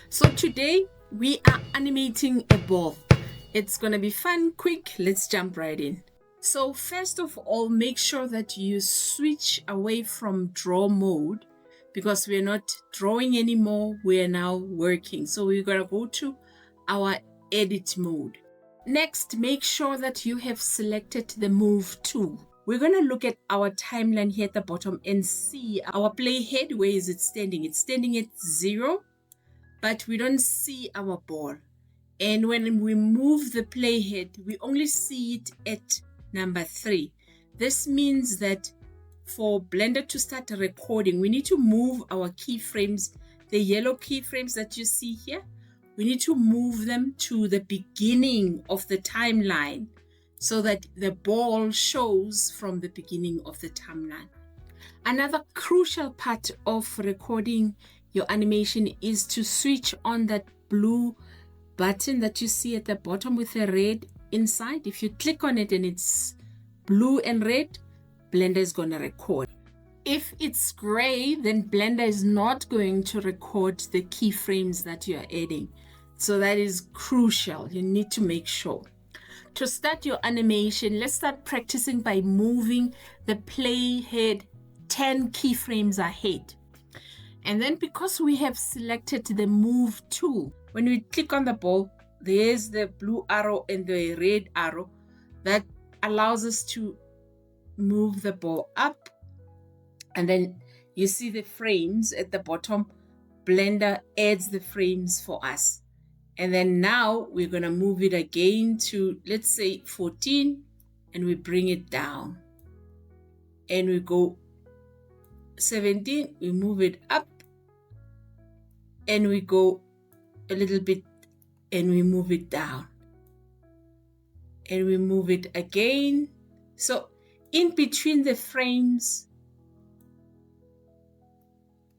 So today we are animating a ball. It's gonna be fun, quick. Let's jump right in. So first of all, make sure that you switch away from draw mode because we're not drawing anymore. We are now working. So we're gonna go to our edit mode. Next, make sure that you have selected the move tool. We're going to look at our timeline here at the bottom and see our playhead. Where is it standing? It's standing at 0, but we don't see our ball. And when we move the playhead, we only see it at number 3. This means that for Blender to start recording, we need to move our keyframes, the yellow keyframes that you see here. We need to move them to the beginning of the timeline so that the ball shows from the beginning of the timeline. Another crucial part of recording your animation is to switch on that blue button that you see at the bottom with a red inside. If you click on it and it's blue and red, Blender is going to record. If it's gray, then Blender is not going to record the keyframes that you are adding. So that is crucial. You need to make sure. To start your animation, let's start practicing by moving the playhead 10 keyframes ahead. And then because we have selected the move tool, when we click on the ball, there's the blue arrow and the red arrow that allows us to move the ball up. And then you see the frames at the bottom. Blender adds the frames for us. And then now we're going to move it again to, let's say, 14, and we bring it down. And we go 17, we move it up, and we go a little bit, and we move it down. And we move it again. So in between the frames,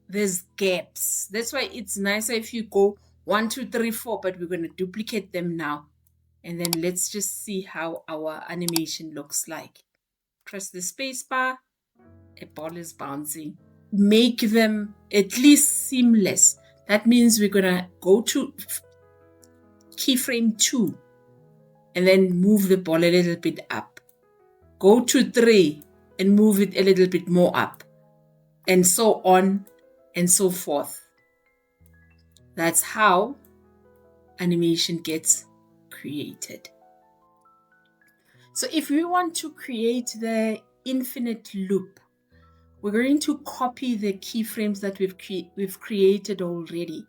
there's gaps. That's why it's nicer if you go 1, 2, 3, 4, but we're going to duplicate them now. And then let's just see how our animation looks like. Press the space bar, a ball is bouncing. Make them at least seamless. That means we're going to go to keyframe 2 and then move the ball a little bit up. Go to 3 and move it a little bit more up. And so on and so forth. That's how animation gets created. So if we want to create the infinite loop, we're going to copy the keyframes that we've created already.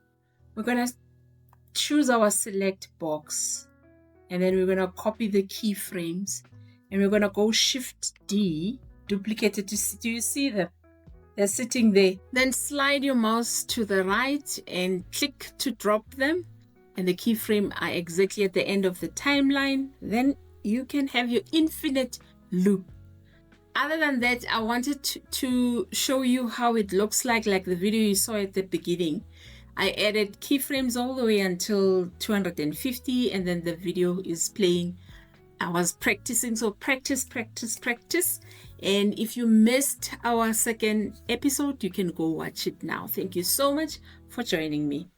We're going to choose our select box, and then we're going to copy the keyframes, and we're going to go Shift D, duplicate it. Do you see them? They're sitting there. Then slide your mouse to the right and click to drop them. And the keyframe are exactly at the end of the timeline. Then you can have your infinite loop. Other than that, I wanted to show you how it looks like the video you saw at the beginning. I added keyframes all the way until 250, and then the video is playing. I was practicing, so practice. And if you missed our second episode, you can go watch it now. Thank you so much for joining me.